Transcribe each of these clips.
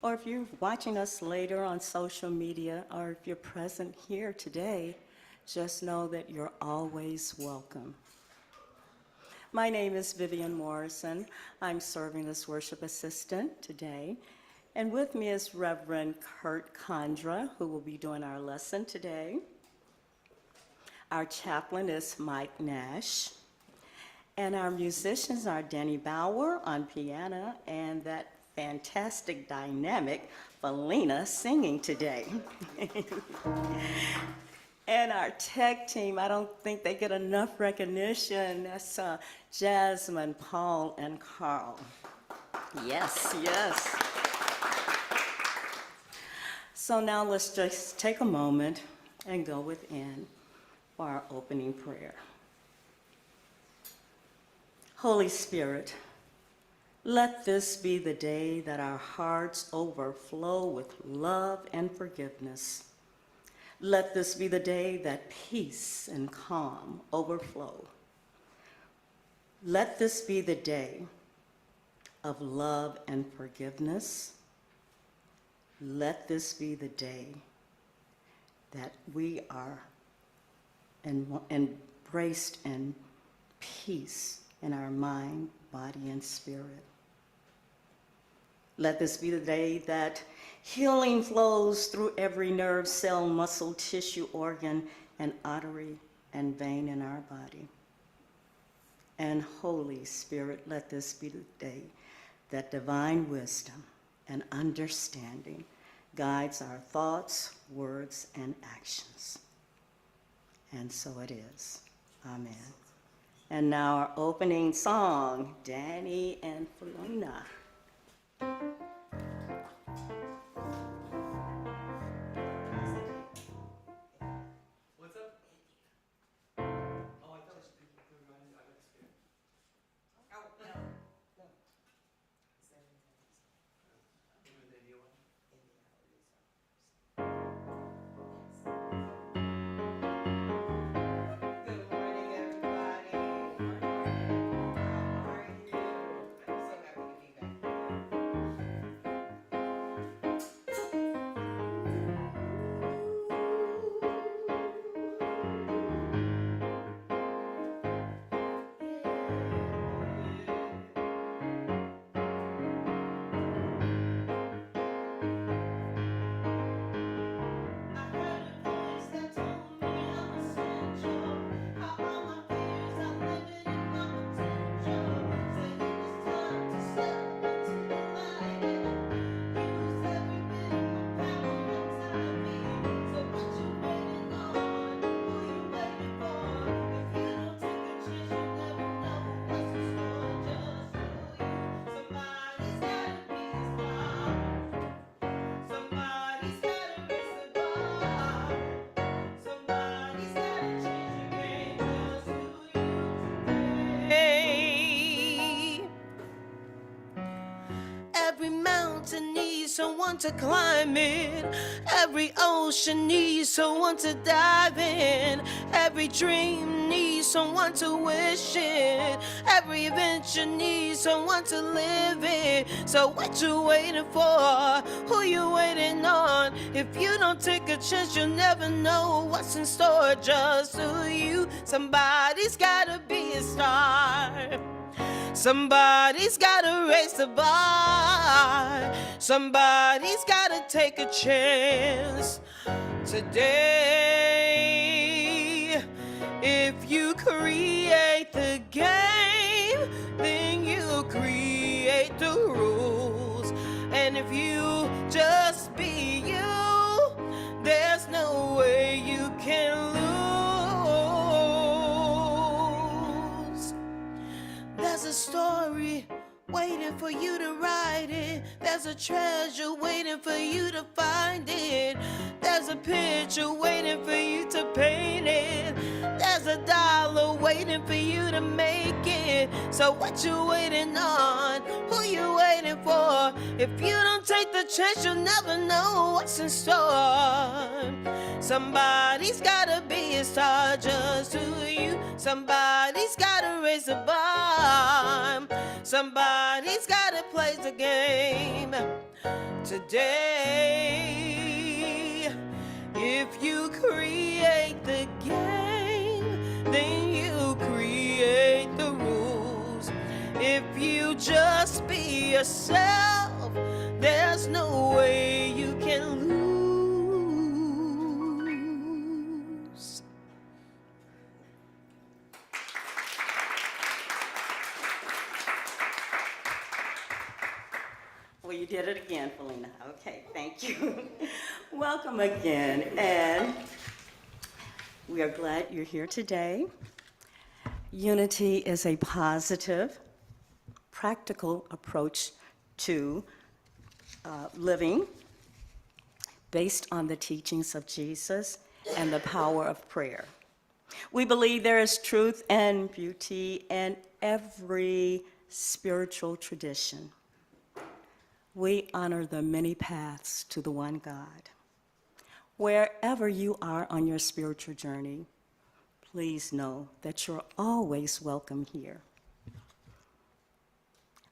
Or if you're watching us later on social media, or if you're present here today, just know that you're always welcome. My name is Vivian Morrison. I'm serving as worship assistant today. And with me is Reverend Kurt Condra, who will be doing our lesson today. Our chaplain is Mike Nash. And our musicians are Danny Bauer on piano and that fantastic dynamic Felina singing today. And our tech team, I don't think they get enough recognition. That's Jasmine, Paul, and Carl. Yes, yes. So now let's just take a moment and go within for our opening prayer. Holy Spirit, let this be the day that our hearts overflow with love and forgiveness. Let this be the day that peace and calm overflow. Let this be the day of love and forgiveness. Let this be the day that we are embraced in peace in our mind, body, and spirit. Let this be the day that healing flows through every nerve, cell, muscle, tissue, organ, and artery and vein in our body. And Holy Spirit, let this be the day that divine wisdom and understanding guides our thoughts, words, and actions. And so it is. Amen. And now our opening song, Danny and Felina. What's up? Oh, I thought it was reminded I was scared. Oh, no. No. Maybe the India one. Good morning, everybody. How are you? I'm so happy to be back. I heard a voice that told me I'm essential. How all my fears are limiting my potential. Said it was time to step into the light and use every bit of my power and timing. So what you waiting on? Who you waiting for? If you don't take a chance, you never know what's in store. Just do you. Somebody's gotta be a star. Somebody's gotta raise the bar. Somebody's gotta change the game. Just do you today. Every mountain needs someone to climb it. Every ocean needs someone to dive in. Every dream needs someone to wish it. Every adventure needs someone to live it. So what you waiting for? Who you waiting on? If you don't take a chance, you'll never know what's in store. Just do you. Somebody's gotta be a star. Somebody's gotta raise the bar. Somebody's gotta take a chance today. If you create the game, then you create the rules. And if you just be you, there's no way you can lose. There's a story waiting for you to write it. There's a treasure waiting for you to find it. There's a picture waiting for you to paint it. There's a dollar waiting for you to make it. So what you waiting on? Who you waiting waiting for. If you don't take the chance, you'll never know what's in store. Somebody's gotta be a star just to you. Somebody's gotta raise the bar. Somebody's gotta play the game today. If you create the game, then you create the rules. If you just be yourself, there's no way you can lose. Well, you did it again, Felina. Okay, thank you. Welcome again, and we are glad you're here today. Unity is a positive, practical approach to living based on the teachings of Jesus and the power of prayer. We believe there is truth and beauty in every spiritual tradition. We honor the many paths to the one God. Wherever you are on your spiritual journey, please know that you're always welcome here.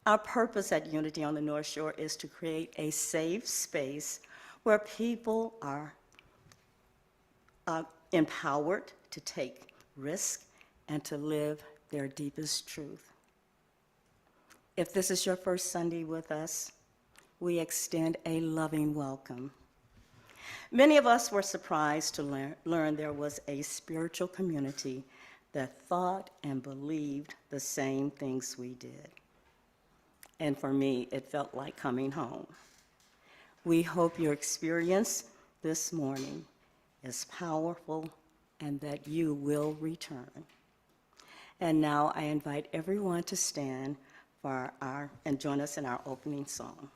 Our purpose at Unity on the North Shore is to create a safe space where people are empowered to take risks and to live their deepest truth. If this is your first Sunday with us, we extend a loving welcome. Many of us were surprised to learn there was a spiritual community that thought and believed the same things we did. And for me, it felt like coming home. We hope your experience this morning is powerful and that you will return. And now I invite everyone to stand for and join us in our opening song.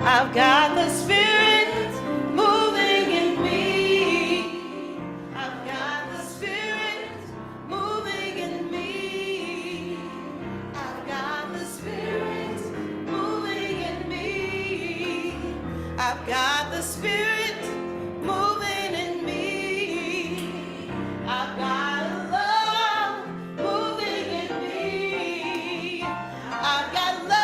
I've got the Spirit moving in me. I've got the Spirit moving in me. I've got the Spirit moving in me. I've got the Spirit moving in me. I've got love moving in me. I've got love.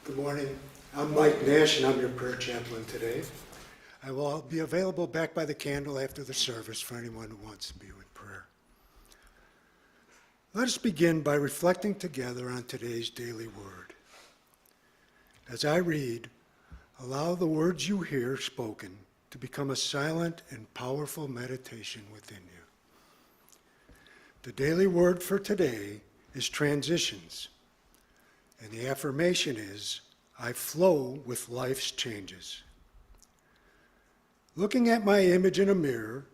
Good morning. I'm Mike Nash, and I'm your prayer chaplain today. I will be available back by the candle after the service for anyone who wants to be with prayer. Let us begin by reflecting together on today's daily word. As I read, allow the words you hear spoken to become a silent and powerful meditation within you. The daily word for today is transitions. And the affirmation is, I flow with life's changes. Looking at my image in a mirror,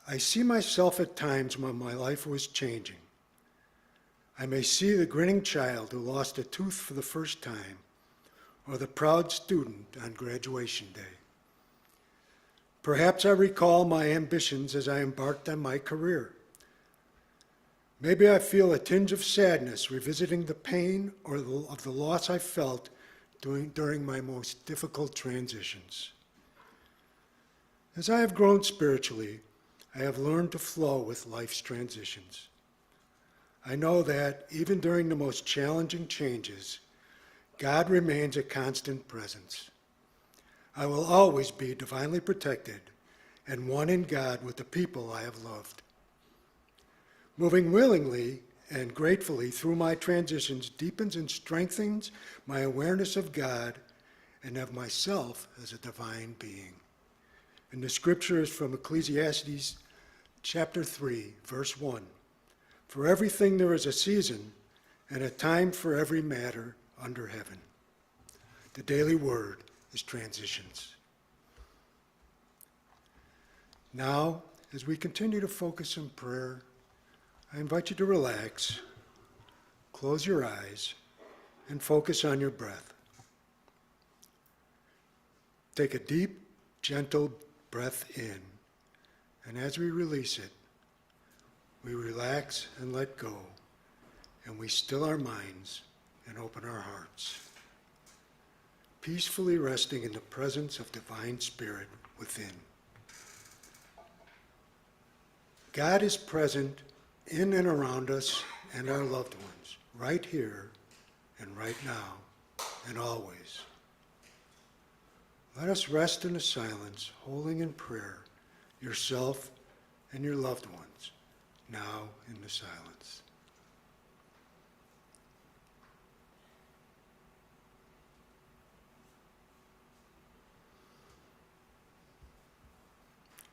I see myself at times when my life was changing. I may see the grinning child who lost a tooth for the first time, or the proud student on graduation day. Perhaps I recall my ambitions as I embarked on my career. Maybe I feel a tinge of sadness revisiting the pain of the loss I felt during my most difficult transitions. As I have grown spiritually, I have learned to flow with life's transitions. I know that even during the most challenging changes, God remains a constant presence. I will always be divinely protected and one in God with the people I have loved. Moving willingly and gratefully through my transitions deepens and strengthens my awareness of God and of myself as a divine being. And the scripture is from Ecclesiastes chapter 3, verse 1. For everything there is a season and a time for every matter under heaven. The daily word is transitions. Now, as we continue to focus in prayer, I invite you to relax, close your eyes, and focus on your breath. Take a deep, gentle breath in, and as we release it, we relax and let go, and we still our minds and open our hearts, peacefully resting in the presence of divine spirit within. God is present in and around us and our loved ones, right here and right now and always. Let us rest in the silence, holding in prayer yourself and your loved ones, now in the silence.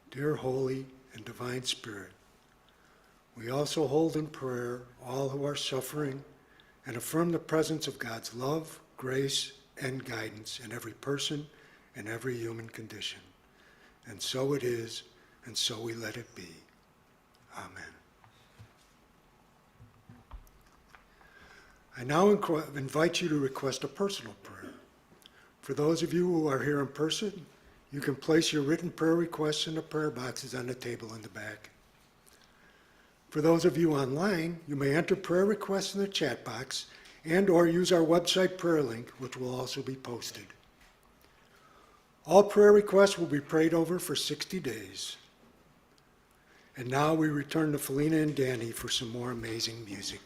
Dear Holy and Divine Spirit, we also hold in prayer all who are suffering and affirm the presence of God's love, grace, and guidance in every person and every human condition. And so it is, and so we let it be. Amen. I now invite you to request a personal prayer. For those of you who are here in person, you can place your written prayer requests in the prayer boxes on the table in the back. For those of you online, you may enter prayer requests in the chat box and/or use our website prayer link, which will also be posted. All prayer requests will be prayed over for 60 days. And now we return to Felina and Danny for some more amazing music.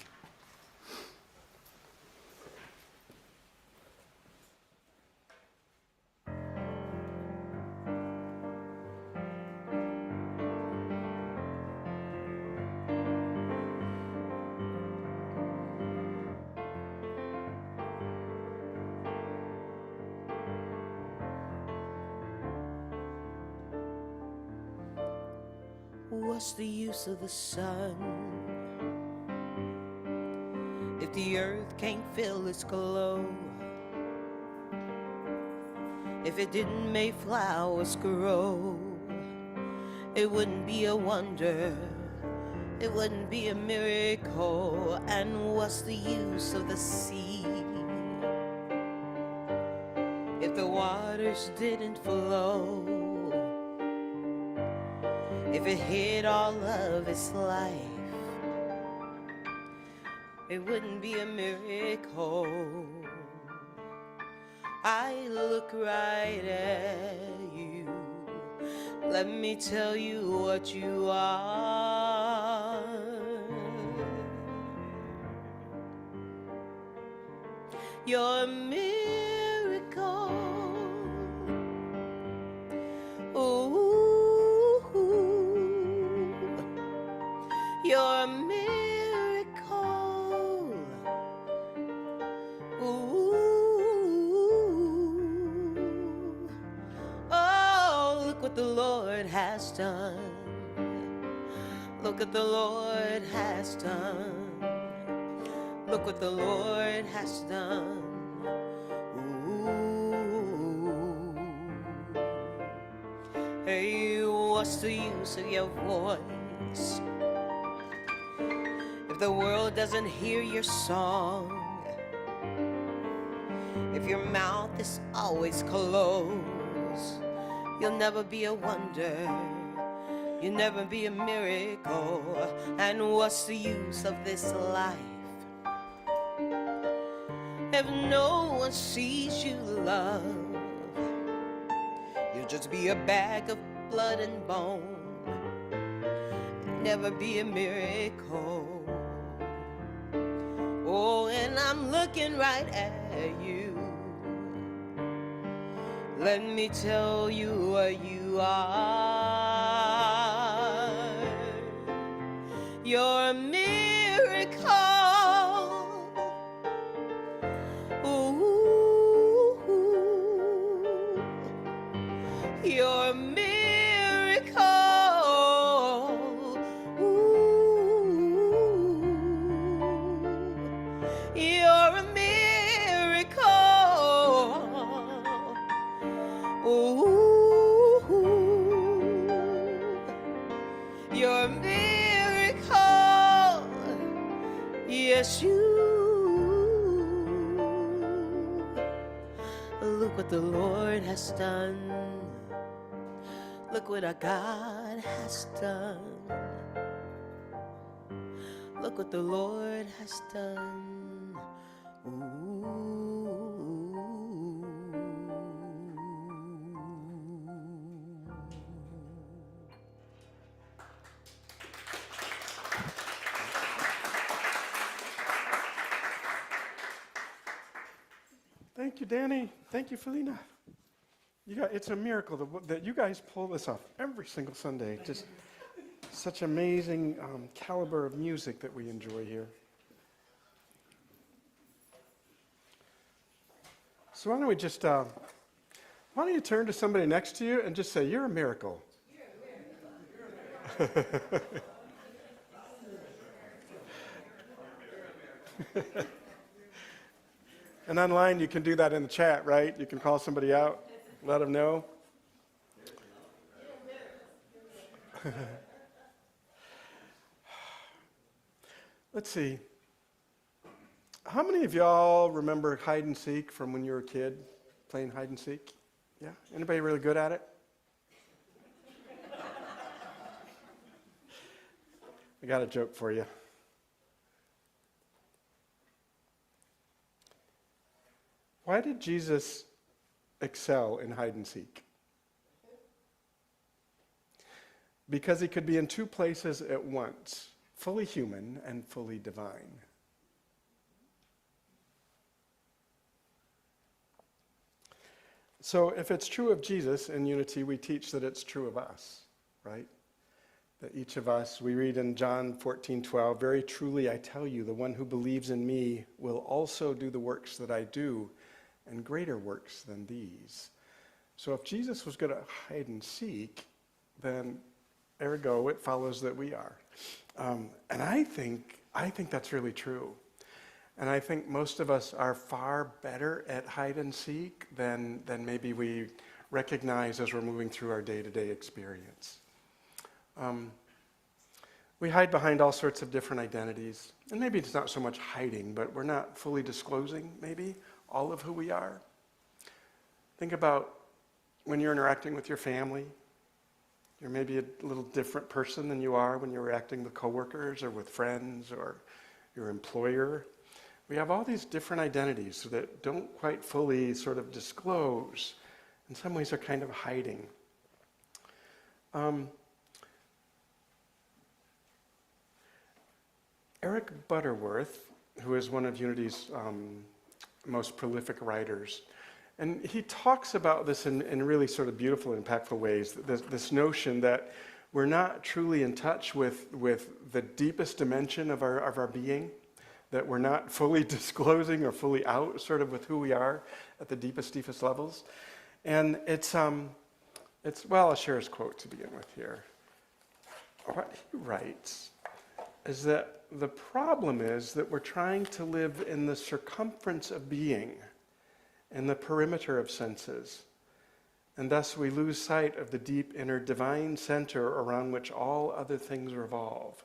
What's the use of the sun if the earth can't feel its glow? If it didn't make flowers grow, it wouldn't be a wonder, it wouldn't be a miracle. And what's the use of the sea if the waters didn't flow? If it hid all of its life, it wouldn't be a miracle. I look right at you. Let me tell you what you are. You're a miracle. Ooh. You're a miracle. Ooh. Oh, look what the Lord has done. Look what the Lord has done. Look what the Lord has done. Ooh. Hey, what's the use of your voice if the world doesn't hear your song, if your mouth is always closed, you'll never be a wonder, you'll never be a miracle. And what's the use of this life if no one sees you love? You'll just be a bag of blood and bone, never be a miracle. Oh, and I'm looking right at you. Let me tell you what you are. You're a miracle. Ooh, you're a miracle. Ooh, you're a miracle. Ooh, you're a miracle. Yes, you. Look what the Lord has done. Look what our God has done. Look what the Lord has done. Ooh. Thank you, Danny. Thank you, Felina. It's a miracle that you guys pull this off every single Sunday. Just such amazing caliber of music that we enjoy here. So why don't we just, why don't you turn to somebody next to you and just say, "You're a miracle." And online, you can do that in the chat, right? You can call somebody out, let them know. Let's see. How many of y'all remember hide and seek from when you were a kid, playing hide and seek? Yeah? Anybody really good at it? I got a joke for you. Why did Jesus excel in hide and seek? Because he could be in two places at once, fully human and fully divine. So if it's true of Jesus in unity, we teach that it's true of us, right? That each of us, we read in John 14:12, "Very truly I tell you, the one who believes in me will also do the works that I do, and greater works than these." So if Jesus was good at hide and seek, then ergo it follows that we are. And I think that's really true. And I think most of us are far better at hide and seek than maybe we recognize as we're moving through our day-to-day experience. We hide behind all sorts of different identities. And maybe it's not so much hiding, but we're not fully disclosing, maybe, all of who we are. Think about when you're interacting with your family. You're maybe a little different person than you are when you're interacting with coworkers or with friends or your employer. We have all these different identities that don't quite fully sort of disclose. In some ways are kind of hiding. Eric Butterworth, who is one of Unity's most prolific writers, and he talks about this in really sort of beautiful and impactful ways, this notion that we're not truly in touch with the deepest dimension of our being, that we're not fully disclosing or fully out sort of with who we are at the deepest levels. And well, I'll share his quote to begin with here. What he writes is that the problem is that we're trying to live in the circumference of being, in the perimeter of senses, and thus we lose sight of the deep inner divine center around which all other things revolve.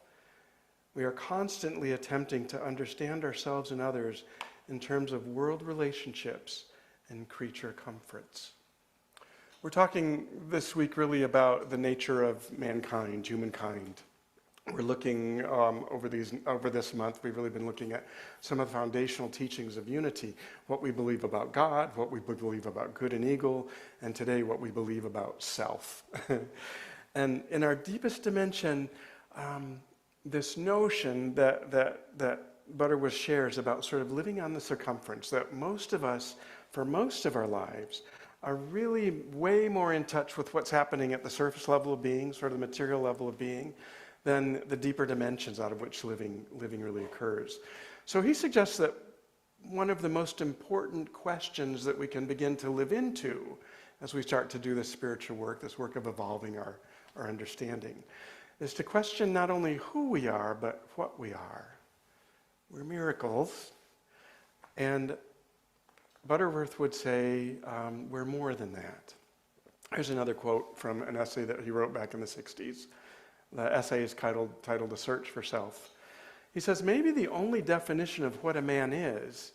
We are constantly attempting to understand ourselves and others in terms of world relationships and creature comforts. We're talking this week really about the nature of mankind, humankind. We're looking over this month, we've really been looking at some of the foundational teachings of unity, what we believe about God, what we believe about good and evil, and today what we believe about self. And in our deepest dimension, this notion that Butterworth shares about sort of living on the circumference, that most of us, for most of our lives, are really way more in touch with what's happening at the surface level of being, sort of the material level of being, than the deeper dimensions out of which living really occurs. So he suggests that one of the most important questions that we can begin to live into as we start to do this spiritual work, this work of evolving our understanding, is to question not only who we are, but what we are. We're miracles, and Butterworth would say we're more than that. Here's another quote from an essay that he wrote back in the 60s. The essay is titled A Search for Self. He says, maybe the only definition of what a man is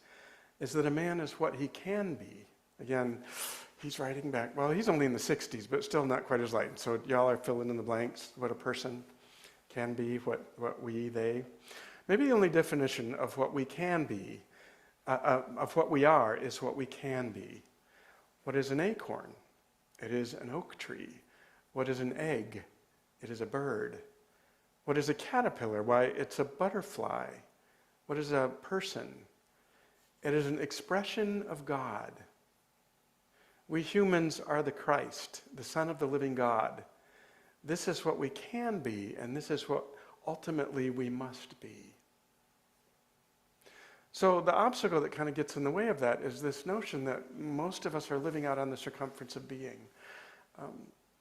that a man is what he can be. Again, he's writing back, well, he's only in the 60s, but still not quite as light. So y'all are filling in the blanks, what a person can be, what we, they. Maybe the only definition of what we can be, of what we are, is what we can be. What is an acorn? It is an oak tree. What is an egg? It is a bird. What is a caterpillar? Why, it's a butterfly. What is a person? It is an expression of God. We humans are the Christ, the Son of the living God. This is what we can be, and this is what ultimately we must be. So the obstacle that kind of gets in the way of that is this notion that most of us are living out on the circumference of being.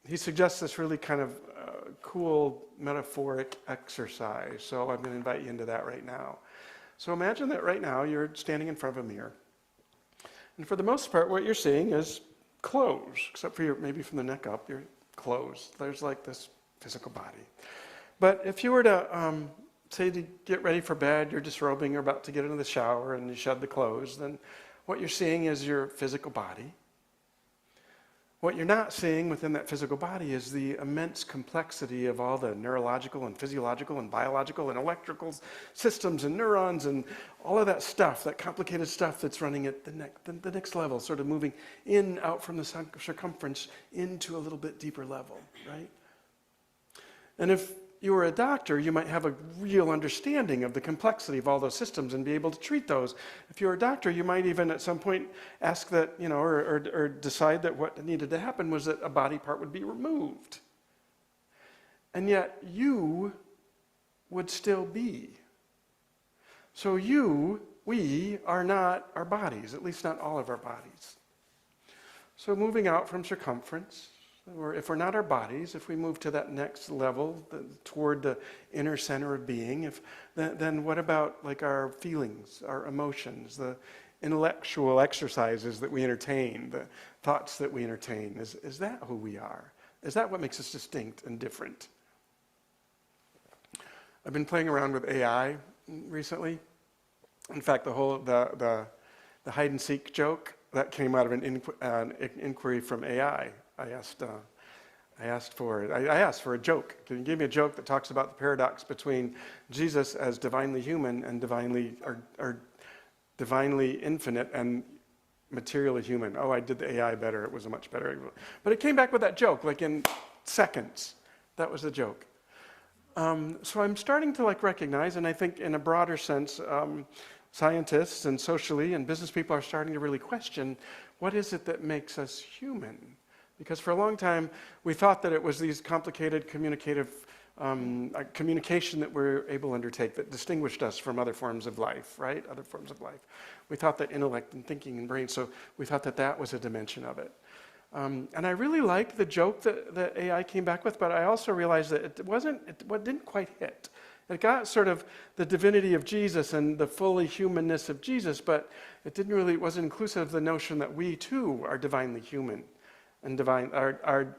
He suggests this really kind of cool metaphoric exercise. So I'm going to invite you into that right now. So imagine that right now you're standing in front of a mirror. And for the most part, what you're seeing is clothes, except for maybe from the neck up, your clothes. There's like this physical body. But if you were to, say to get ready for bed, you're disrobing, you're about to get into the shower and you shed the clothes, then what you're seeing is your physical body. What you're not seeing within that physical body is the immense complexity of all the neurological and physiological and biological and electrical systems and neurons and all of that stuff, that complicated stuff that's running at the next level, sort of moving out from the circumference into a little bit deeper level, right? And if you were a doctor, you might have a real understanding of the complexity of all those systems and be able to treat those. If you were a doctor, you might even at some point ask that, or decide that what needed to happen was that a body part would be removed. And yet you would still be. So we are not our bodies, at least not all of our bodies. So moving out from circumference, or if we're not our bodies, if we move to that next level, toward the inner center of being, then what about like our feelings, our emotions, the intellectual exercises that we entertain, the thoughts that we entertain? Is that who we are? Is that what makes us distinct and different? I've been playing around with AI recently. In fact, the hide and seek joke that came out of an inquiry from AI. I asked for it. I asked for a joke. Can you give me a joke that talks about the paradox between Jesus as divinely human and divinely infinite and materially human? Oh, I did the AI better. It was a much better. But it came back with that joke, like in seconds. That was the joke. So I'm starting to recognize, and I think in a broader sense, scientists and socially and business people are starting to really question, what is it that makes us human? Because for a long time, we thought that it was these complicated communication that we're able to undertake that distinguished us from other forms of life, right? Other forms of life. We thought that intellect and thinking and brain, so we thought that was a dimension of it. And I really liked the joke that AI came back with, but I also realized that it didn't quite hit. It got sort of the divinity of Jesus and the fully humanness of Jesus, but it wasn't inclusive of the notion that we too are divinely human and divine, are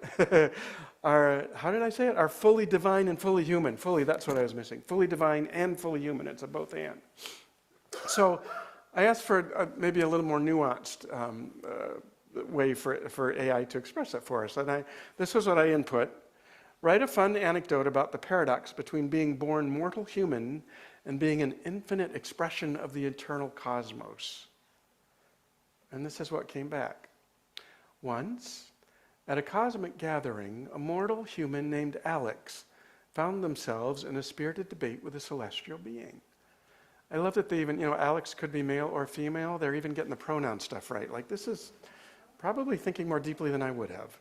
how did I say it? Are fully divine and fully human. Fully, that's what I was missing. Fully divine and fully human. It's a both and. So I asked for maybe a little more nuanced way for AI to express that for us. And this was what I input. Write a fun anecdote about the paradox between being born mortal human and being an infinite expression of the eternal cosmos. And this is what came back. Once, at a cosmic gathering, a mortal human named Alex found themselves in a spirited debate with a celestial being. I love that they even, Alex could be male or female. They're even getting the pronoun stuff right. Like, this is probably thinking more deeply than I would have.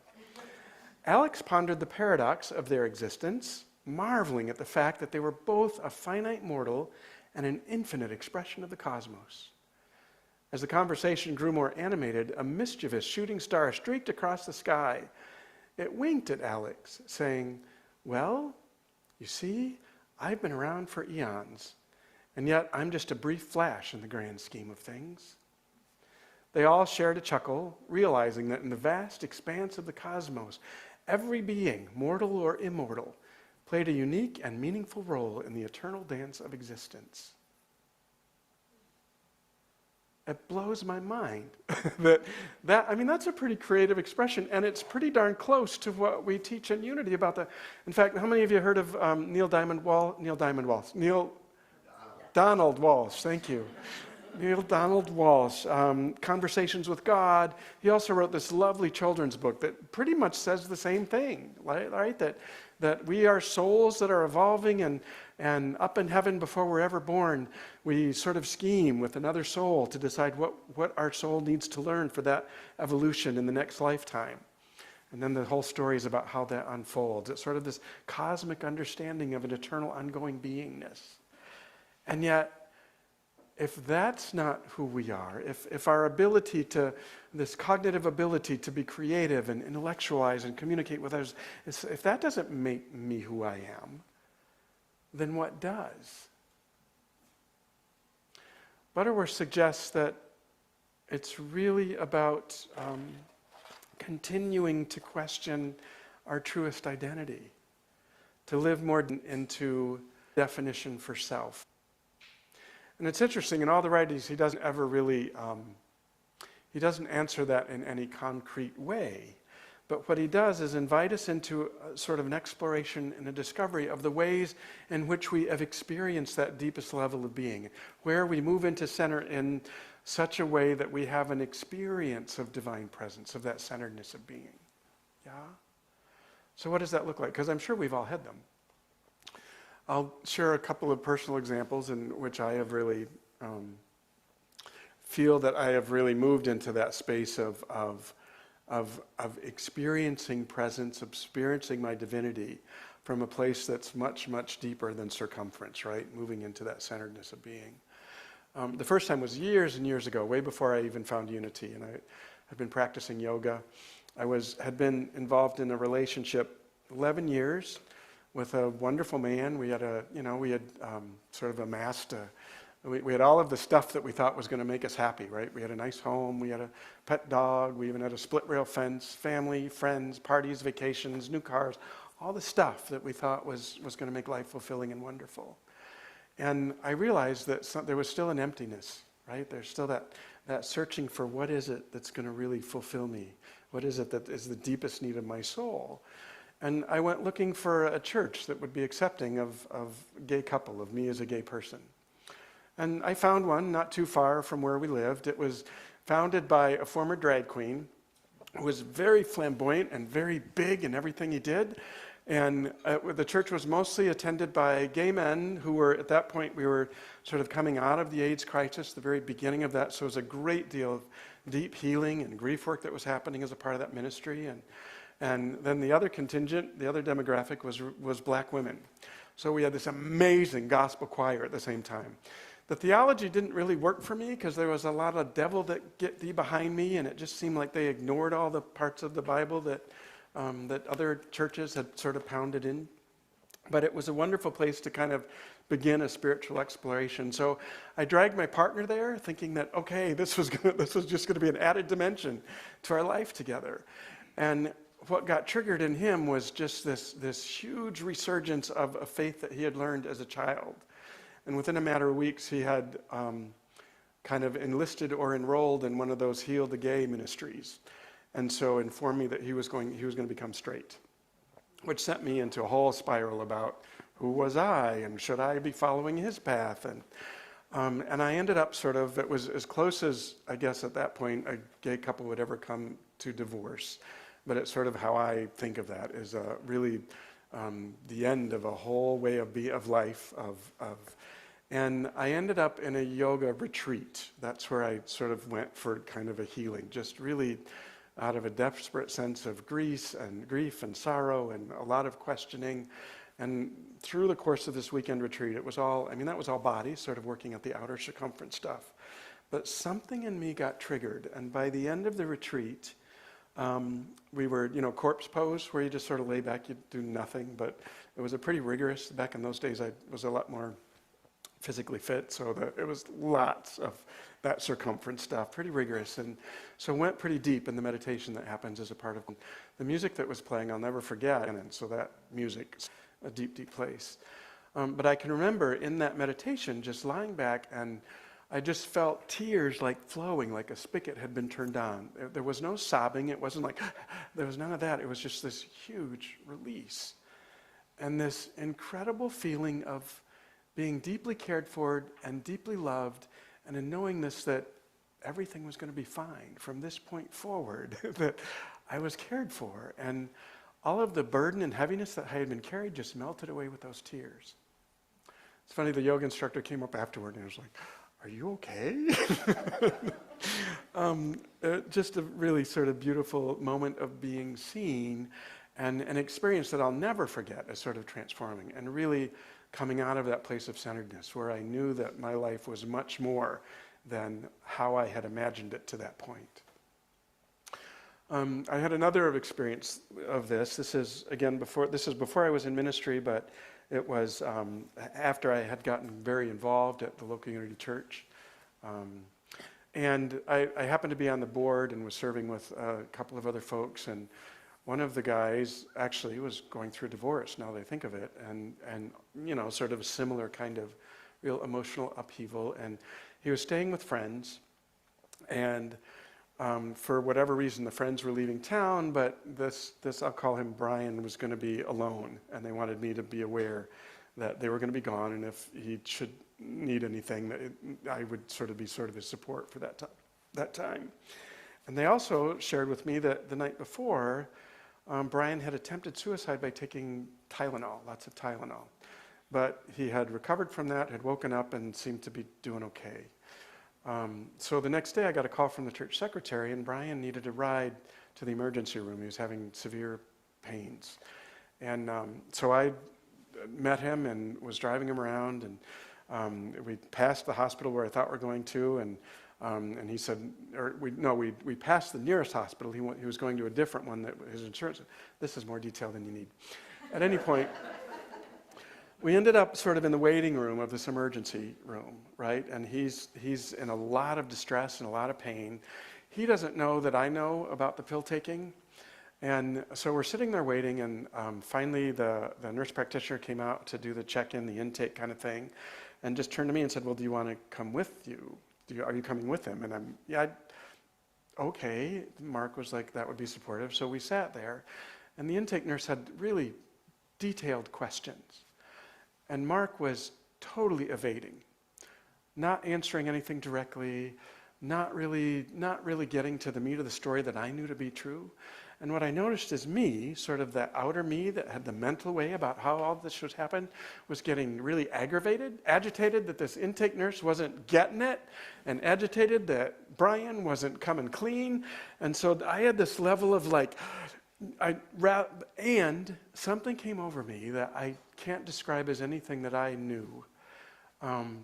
Alex pondered the paradox of their existence, marveling at the fact that they were both a finite mortal and an infinite expression of the cosmos. As the conversation grew more animated, a mischievous shooting star streaked across the sky. It winked at Alex, saying, "Well, you see, I've been around for eons, and yet I'm just a brief flash in the grand scheme of things." They all shared a chuckle, realizing that in the vast expanse of the cosmos, every being, mortal or immortal, played a unique and meaningful role in the eternal dance of existence. It blows my mind that's a pretty creative expression, and it's pretty darn close to what we teach in Unity about the. In fact, how many of you heard of Donald Walsh, thank you. Neil Donald Walsh, Conversations with God. He also wrote this lovely children's book that pretty much says the same thing, right? That we are souls that are evolving, and up in heaven before we're ever born, we sort of scheme with another soul to decide what our soul needs to learn for that evolution in the next lifetime. And then the whole story is about how that unfolds. It's sort of this cosmic understanding of an eternal ongoing beingness. And yet, if that's not who we are, if our ability this cognitive ability to be creative and intellectualize and communicate with others, if that doesn't make me who I am, then what does? Butterworth suggests that it's really about continuing to question our truest identity, to live more into definition for self. And it's interesting, in all the writings, he doesn't ever really, he doesn't answer that in any concrete way. But what he does is invite us into a sort of an exploration and a discovery of the ways in which we have experienced that deepest level of being, where we move into center in such a way that we have an experience of divine presence, of that centeredness of being. Yeah? So what does that look like? Because I'm sure we've all had them. I'll share a couple of personal examples in which I have really feel that I have really moved into that space of experiencing presence, experiencing my divinity from a place that's much, much deeper than circumference, right? Moving into that centeredness of being. The first time was years and years ago, way before I even found Unity, and I had been practicing yoga. I had been involved in a relationship 11 years with a wonderful man. We had sort of amassed we had all of the stuff that we thought was going to make us happy, right? We had a nice home, we had a pet dog, we even had a split rail fence, family, friends, parties, vacations, new cars, all the stuff that we thought was going to make life fulfilling and wonderful. And I realized that there was still an emptiness, right? There's still that searching for what is it that's going to really fulfill me? What is it that is the deepest need of my soul? And I went looking for a church that would be accepting of a gay couple, of me as a gay person. And I found one not too far from where we lived. It was founded by a former drag queen who was very flamboyant and very big in everything he did. And the church was mostly attended by gay men who were, at that point, we were sort of coming out of the AIDS crisis, the very beginning of that. So it was a great deal of deep healing and grief work that was happening as a part of that ministry. And then the other contingent, the other demographic was black women. So we had this amazing gospel choir at the same time. The theology didn't really work for me because there was a lot of devil that get thee behind me, and it just seemed like they ignored all the parts of the Bible that other churches had sort of pounded in. But it was a wonderful place to kind of begin a spiritual exploration. So I dragged my partner there thinking that, okay, this was just going to be an added dimension to our life together. And what got triggered in him was just this huge resurgence of a faith that he had learned as a child. And within a matter of weeks, he had kind of enlisted or enrolled in one of those Heal the Gay ministries. And so informed me that he was going to become straight, which sent me into a whole spiral about who was I and should I be following his path. And I ended up it was as close as, I guess at that point, a gay couple would ever come to divorce. But it's sort of how I think of that, is really the end of a whole way of life. And I ended up in a yoga retreat. That's where I sort of went for kind of a healing, just really out of a desperate sense of grief and sorrow and a lot of questioning. And through the course of this weekend retreat, it was all, that was all body, sort of working at the outer circumference stuff. But something in me got triggered. And by the end of the retreat, we were, corpse pose, where you just sort of lay back, you do nothing. But it was a pretty rigorous, back in those days, I was a lot more physically fit, so that it was lots of that circumference stuff, pretty rigorous. And so went pretty deep in the meditation that happens as a part of the music that was playing. I'll never forget. And so that music, a deep, deep place. But I can remember in that meditation just lying back, and I just felt tears like flowing, like a spigot had been turned on. There was no sobbing. It wasn't like, there was none of that. It was just this huge release. And this incredible feeling of being deeply cared for and deeply loved, and a knowingness that everything was going to be fine from this point forward, that I was cared for. And all of the burden and heaviness that I had been carried just melted away with those tears. It's funny, the yoga instructor came up afterward and he was like, "Are you okay?" Just a really sort of beautiful moment of being seen, and an experience that I'll never forget as sort of transforming and really coming out of that place of centeredness, where I knew that my life was much more than how I had imagined it to that point. I had another experience of this. This is before I was in ministry, but it was after I had gotten very involved at the local Unity Church. And I happened to be on the board and was serving with a couple of other folks, and one of the guys actually was going through a divorce, now that I think of it, and sort of a similar kind of real emotional upheaval. And he was staying with friends, and for whatever reason, the friends were leaving town, but this I'll call him Brian, was going to be alone, and they wanted me to be aware that they were going to be gone, and if he should need anything, that I would sort of his support for that time. And they also shared with me that the night before, Brian had attempted suicide by taking Tylenol, lots of Tylenol. But he had recovered from that, had woken up, and seemed to be doing okay. So the next day I got a call from the church secretary, and Brian needed a ride to the emergency room. He was having severe pains. And so I met him and was driving him around, and we passed the hospital where I thought we were going to, and he said, we passed the nearest hospital. He was going to a different one that his insurance, this is more detail than you need. At any point, we ended up sort of in the waiting room of this emergency room, right? And he's in a lot of distress and a lot of pain. He doesn't know that I know about the pill taking. And so we're sitting there waiting, and finally the nurse practitioner came out to do the check-in, the intake kind of thing, and just turned to me and said, "Well, do you want to come with you? Are you coming with him?" And okay. Mark was like, that would be supportive. So we sat there, and the intake nurse had really detailed questions. And Mark was totally evading, not answering anything directly, not really getting to the meat of the story that I knew to be true. And what I noticed is me, sort of that outer me that had the mental way about how all this should happen, was getting really agitated that this intake nurse wasn't getting it, and agitated that Brian wasn't coming clean. And so I had this level of and something came over me that I can't describe as anything that I knew,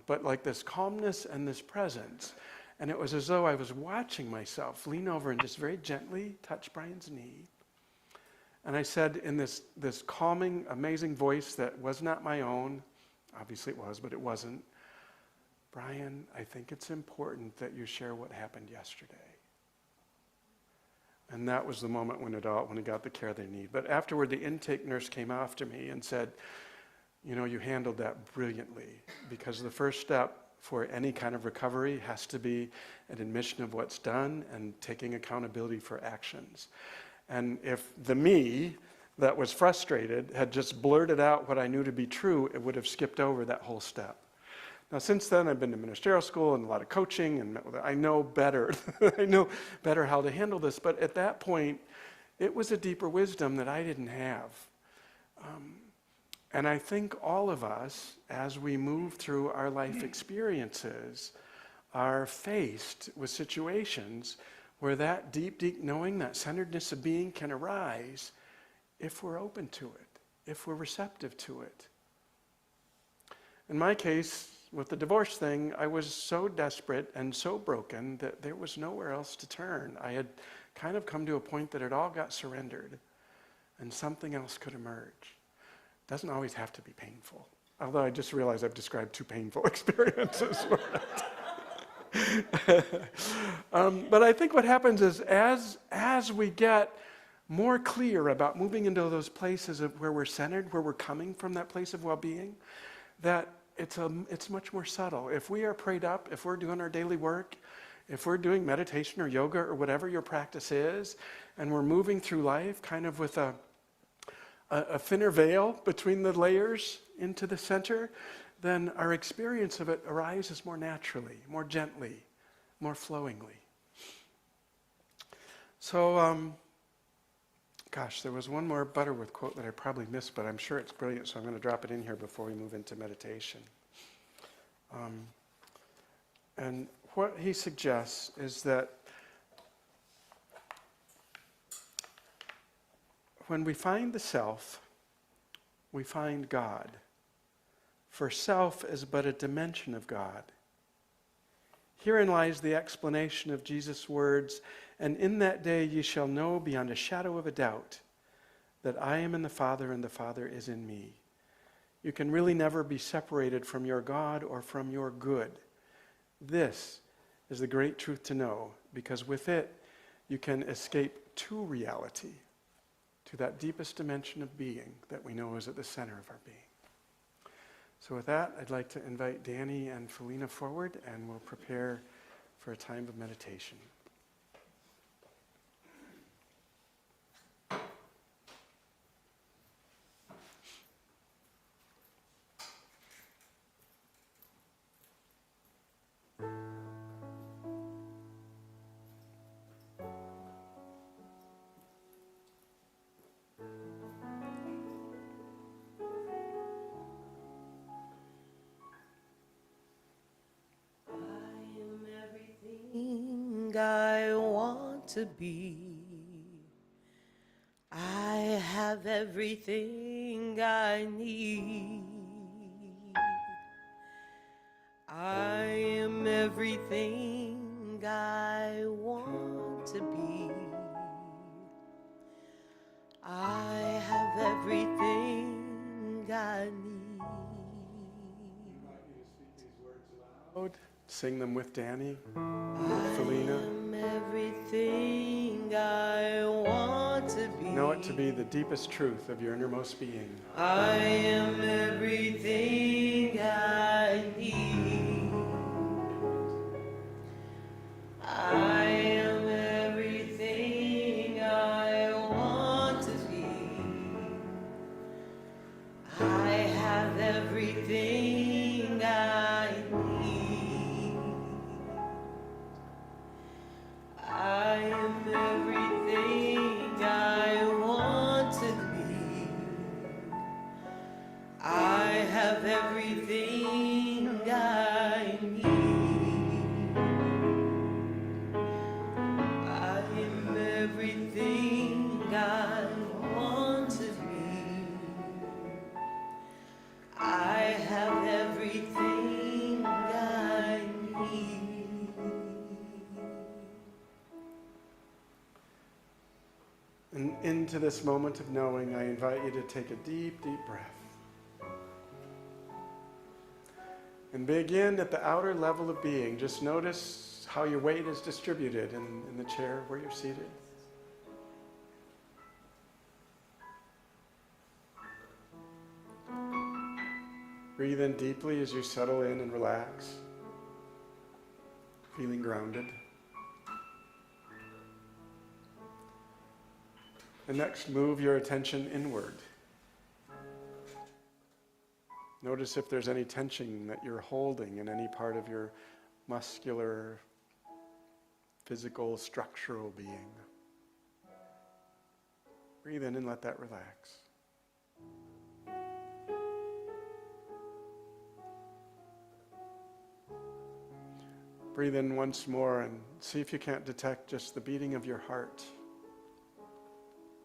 but like this calmness and this presence. And it was as though I was watching myself lean over and just very gently touch Brian's knee. And I said in this calming, amazing voice that was not my own, obviously it was, but it wasn't, "Brian, I think it's important that you share what happened yesterday." And that was the moment when it got the care they need. But afterward, the intake nurse came after me and said, you know, you handled that brilliantly, because the first step for any kind of recovery has to be an admission of what's done and taking accountability for actions. And if the me that was frustrated had just blurted out what I knew to be true, it would have skipped over that whole step. Now, since then, I've been to ministerial school and a lot of coaching, and I know better. I know better how to handle this. But at that point, it was a deeper wisdom that I didn't have. And I think all of us, as we move through our life experiences, are faced with situations where that deep, deep knowing, that centeredness of being can arise if we're open to it, if we're receptive to it. In my case, with the divorce thing, I was so desperate and so broken that there was nowhere else to turn. I had kind of come to a point that it all got surrendered and something else could emerge. It doesn't always have to be painful. Although I just realized I've described 2 painful experiences. But I think what happens is as we get more clear about moving into those places of where we're centered, where we're coming from, that place of well-being, that it's much more subtle. If we are prayed up, if we're doing our daily work, if we're doing meditation or yoga or whatever your practice is, and we're moving through life kind of with a thinner veil between the layers into the center, then our experience of it arises more naturally, more gently, more flowingly. So, gosh, there was one more Butterworth quote that I probably missed, but I'm sure it's brilliant, so I'm going to drop it in here before we move into meditation. And what he suggests is that when we find the self, we find God. For self is but a dimension of God. Herein lies the explanation of Jesus' words, and in that day ye shall know beyond a shadow of a doubt that I am in the Father and the Father is in me. You can really never be separated from your God or from your good. This is the great truth to know, because with it you can escape to reality, to that deepest dimension of being that we know is at the center of our being. So with that, I'd like to invite Danny and Felina forward, and we'll prepare for a time of meditation. I want to be. I have everything I need. I am everything I want to be. I have everything I need. Sing them with Danny, with Felina. I am everything I want to be. Know it to be the deepest truth of your innermost being. I am everything I need. I am everything I want to be. I have everything I need. I am everything I want to be. I have everything I need. I am everything I want to be. I have everything I need. And into this moment of knowing, I invite you to take a deep, deep breath. And begin at the outer level of being. Just notice how your weight is distributed in the chair where you're seated. Breathe in deeply as you settle in and relax, feeling grounded. And next, move your attention inward. Notice if there's any tension that you're holding in any part of your muscular, physical, structural being. Breathe in and let that relax. Breathe in once more and see if you can't detect just the beating of your heart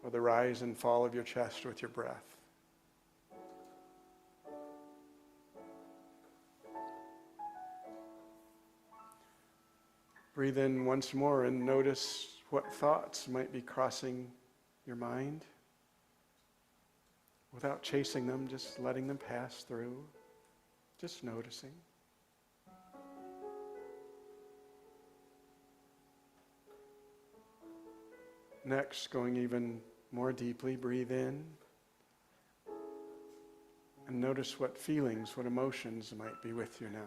or the rise and fall of your chest with your breath. Breathe in once more and notice what thoughts might be crossing your mind. Without chasing them, just letting them pass through, just noticing. Next, going even more deeply, breathe in and notice what feelings, what emotions might be with you now.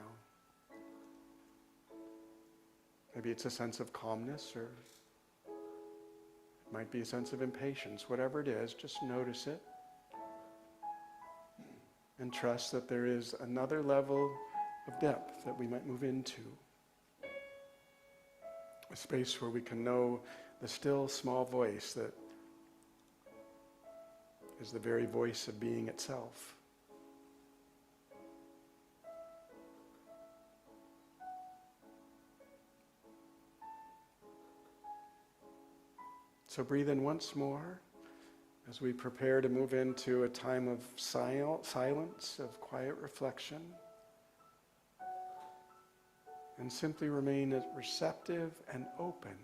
Maybe it's a sense of calmness, or it might be a sense of impatience. Whatever it is, just notice it and trust that there is another level of depth that we might move into. A space where we can know the still small voice that is the very voice of being itself. So breathe in once more as we prepare to move into a time of silence, of quiet reflection, and simply remain receptive and open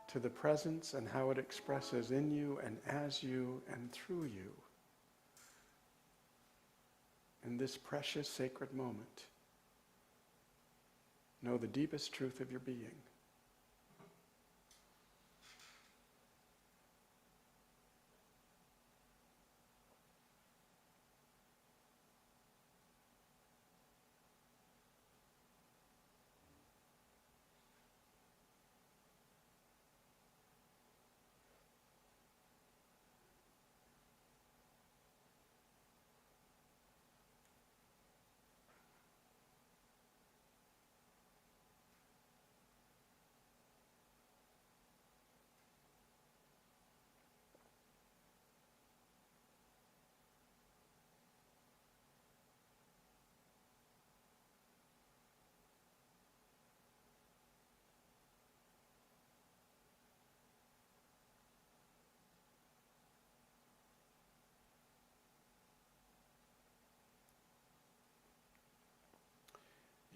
to the presence and how it expresses in you and as you and through you in this precious sacred moment. Know the deepest truth of your being.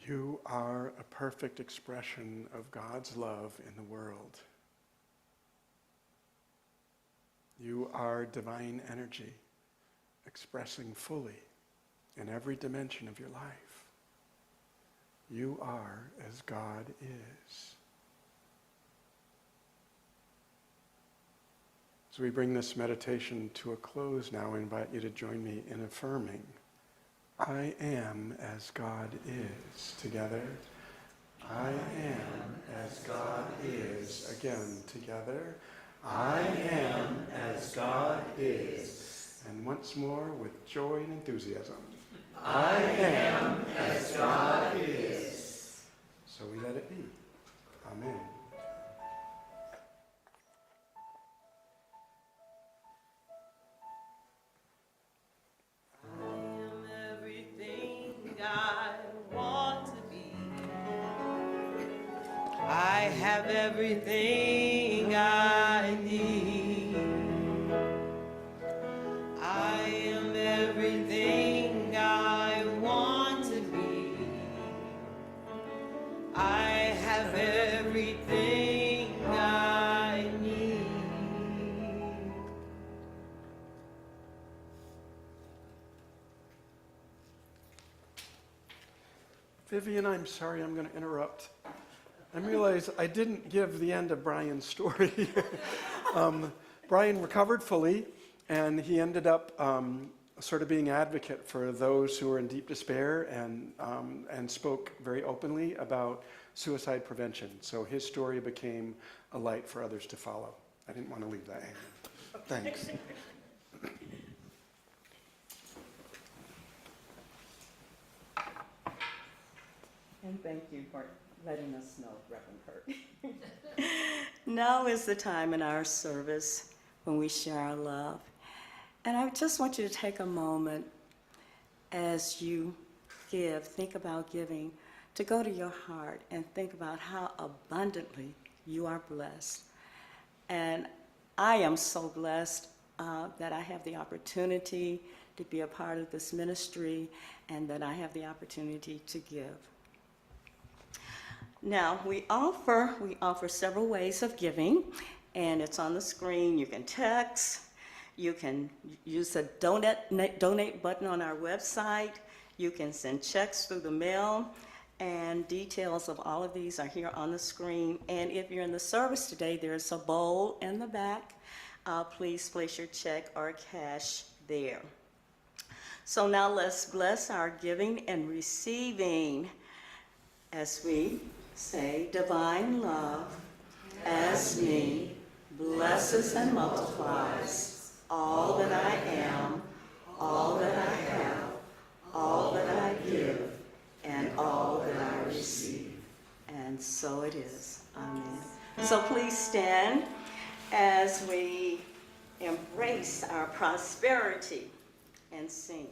You are a perfect expression of God's love in the world. You are divine energy expressing fully in every dimension of your life. You are as God is. As we bring this meditation to a close now, I invite you to join me in affirming, I am as God is. Together. I am as God is. Again, together. I am as God is. And once more with joy and enthusiasm. I am as God is. So we let it be. Amen. I have everything I need. I am everything I want to be. I have everything I need. Vivian, I'm sorry, I'm going to interrupt. I realize I didn't give the end of Brian's story. Brian recovered fully, And he ended up sort of being advocate for those who were in deep despair and spoke very openly about suicide prevention. So his story became a light for others to follow. I didn't want to leave that hanging. Thanks. And thank you for letting us know, Reverend Kurt. Now is the time in our service when we share our love. And I just want you to take a moment as you give, think about giving, to go to your heart and think about how abundantly you are blessed. And I am so blessed that I have the opportunity to be a part of this ministry and that I have the opportunity to give. Now, we offer several ways of giving, and it's on the screen. You can text, you can use the donate button on our website, you can send checks through the mail, and details of all of these are here on the screen. And if you're in the service today, there's a bowl in the back. Please place your check or cash there. So now let's bless our giving and receiving as we say, divine love as me blesses and multiplies all that I am, all that I have, all that I give, and all that I receive. And so it is. Amen. So please stand as we embrace our prosperity and sing.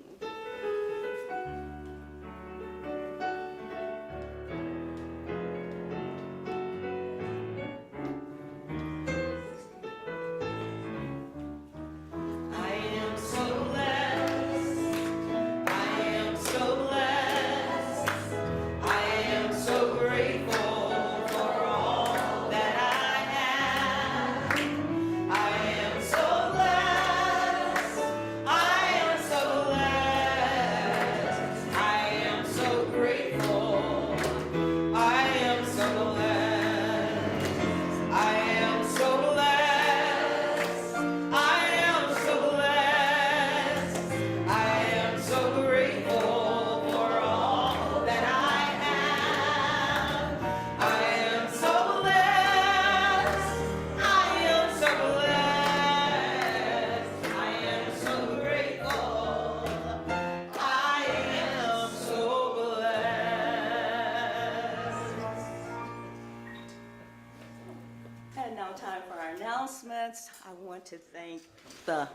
I want to thank the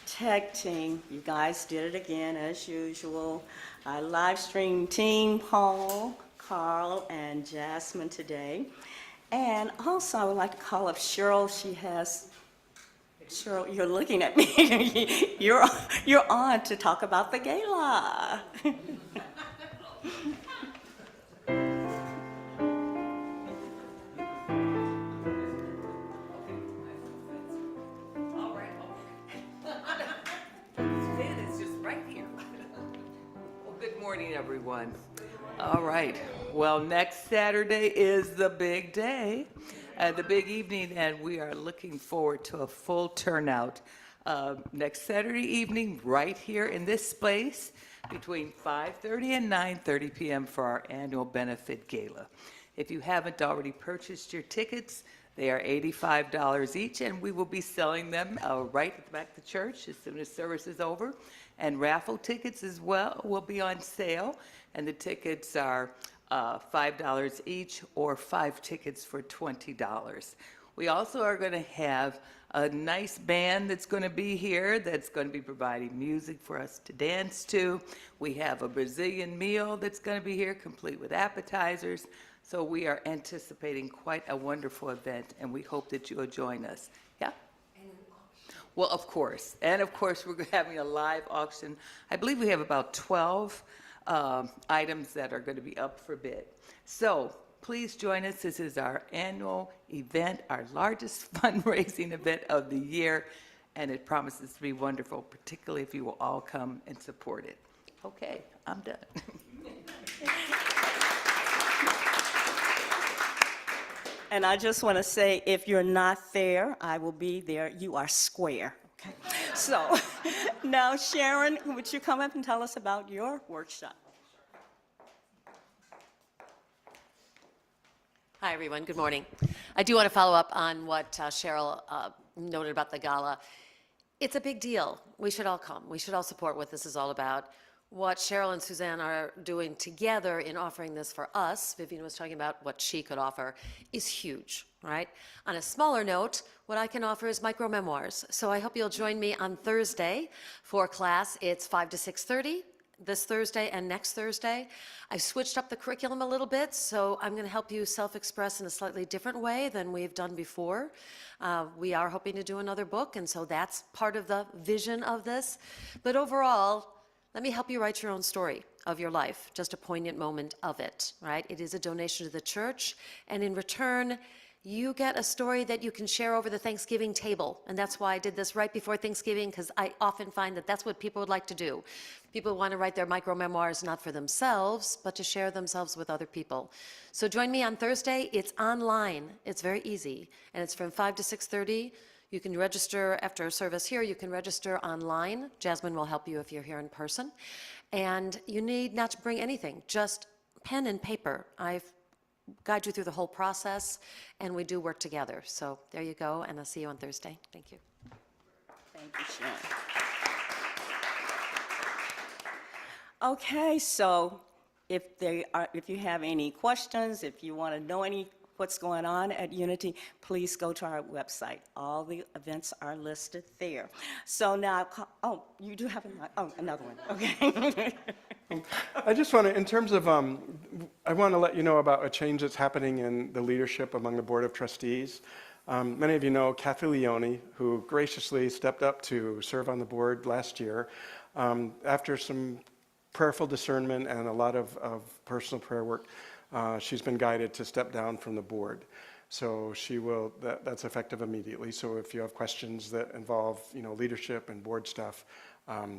tech team. You guys did it again as usual. Our live stream team, Paul, Carl, and Jasmine today. And also I would like to call up Cheryl. Cheryl, you're looking at me. You're on to talk about the gala. Good morning, everyone. All right. Well, next Saturday is the big day, the big evening, and we are looking forward to a full turnout next Saturday evening right here in this space between 5:30 and 9:30 p.m. for our annual benefit gala. If you haven't already purchased your tickets, they are $85 each, and we will be selling them right at the back of the church as soon as service is over. And raffle tickets as well will be on sale, and the tickets are $5 each or 5 tickets for $20. We also are going to have a nice band that's going to be here that's going to be providing music for us to dance to. We have a Brazilian meal that's going to be here, complete with appetizers. So we are anticipating quite a wonderful event, and we hope that you will join us. Yeah? Well, of course. And of course, we're having a live auction. I believe we have about 12 items that are going to be up for bid. So please join us. This is our annual event, our largest fundraising event of the year, and it promises to be wonderful, particularly if you will all come and support it. Okay, I'm done. And I just want to say, if you're not there, I will be there. You are square. Okay? So now, Sharon, would you come up and tell us about your workshop? Hi, everyone. Good morning. I do want to follow up on what Cheryl noted about the gala. It's a big deal. We should all come. We should all support what this is all about. What Cheryl and Suzanne are doing together in offering this for us, Vivian was talking about what she could offer, is huge, right? On a smaller note, what I can offer is micro-memoirs. So I hope you'll join me on Thursday for class. It's 5 to 6:30. This Thursday and next Thursday. I've switched up the curriculum a little bit, so I'm going to help you self-express in a slightly different way than we've done before. We are hoping to do another book, and so that's part of the vision of this. But overall, let me help you write your own story of your life, just a poignant moment of it, right? It is a donation to the church, and in return, you get a story that you can share over the Thanksgiving table. And that's why I did this right before Thanksgiving, because I often find that that's what people would like to do. People want to write their micro-memoirs not for themselves, but to share themselves with other people. So join me on Thursday. It's online. It's very easy. And it's from 5 to 6:30. You can register after service here. You can register online. Jasmine will help you if you're here in person. And you need not to bring anything, just pen and paper. I've guide you through the whole process, and we do work together. So there you go, and I'll see you on Thursday. Thank you. Thank you, Sharon. Okay, so if you have any questions, if you want to know what's going on at Unity, please go to our website. All the events are listed there. So now, you do have another one. Okay. I just want to, in terms of, I want to let you know about a change that's happening in the leadership among the Board of Trustees. Many of you know Kathy Leone, who graciously stepped up to serve on the board last year. After some prayerful discernment and a lot of personal prayer work, she's been guided to step down from the board. So she will, that's effective immediately. So if you have questions that involve, leadership and board stuff,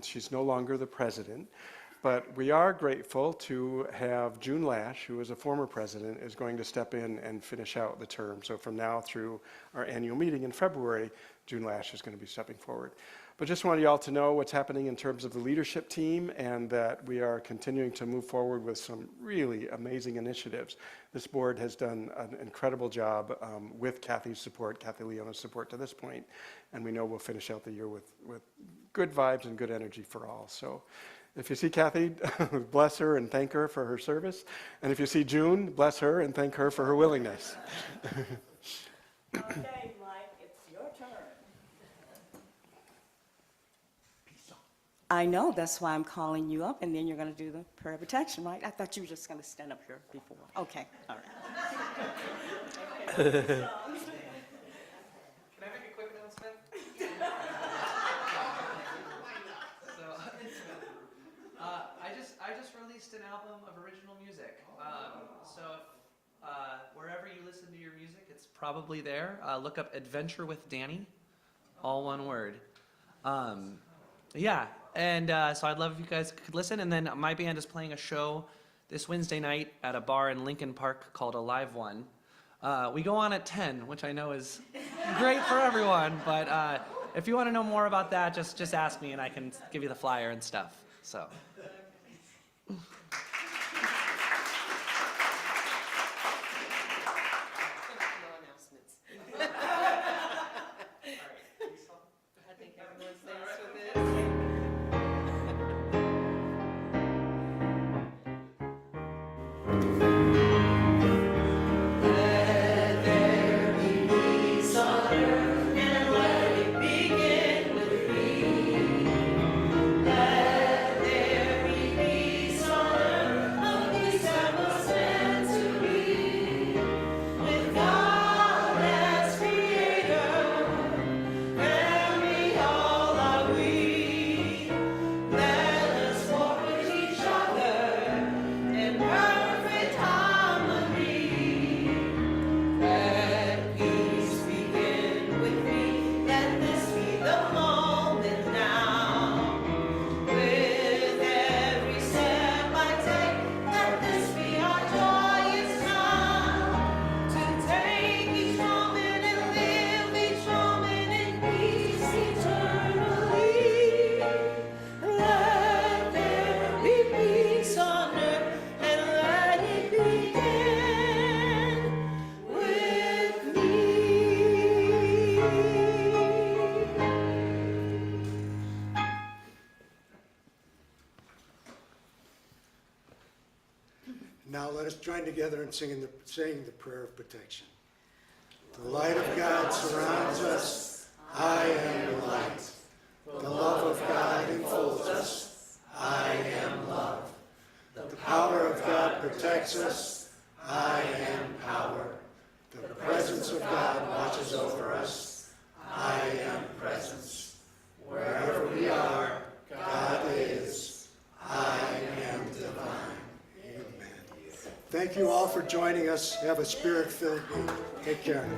she's no longer the president. But we are grateful to have June Lash, who is a former president, is going to step in and finish out the term. So from now through our annual meeting in February, June Lash is going to be stepping forward. But just wanted you all to know what's happening in terms of the leadership team, and that we are continuing to move forward with some really amazing initiatives. This board has done an incredible job with Kathy's support, Kathy Leone's support to this point, and we know we'll finish out the year with good vibes and good energy for all. So if you see Kathy, bless her and thank her for her service. And if you see June, bless her and thank her for her willingness. Okay, Mike, it's your turn. I know, that's why I'm calling you up, and then you're going to do the prayer of protection, right? I thought you were just going to stand up here before. Okay, all right. Can I make a quick announcement? I just released an album of original music. So wherever you listen to your music, it's probably there. Look up Adventure with Danny, all one word. Yeah, and so I'd love if you guys could listen. And then my band is playing a show this Wednesday night at a bar in Lincoln Park called Alive One. We go on at 10, which I know is great for everyone, but if you want to know more about that, just ask me and I can give you the flyer and stuff. So. No announcements. I think everyone's thanks for this. Let there join together in saying the prayer of protection. The light of God surrounds us. I am the light. The love of God enfolds us. I am love. The power of God protects us. I am power. The presence of God watches over us. I am presence. Wherever we are, God is. I am divine. Amen. Thank you all for joining us. Have a spirit-filled week. Take care.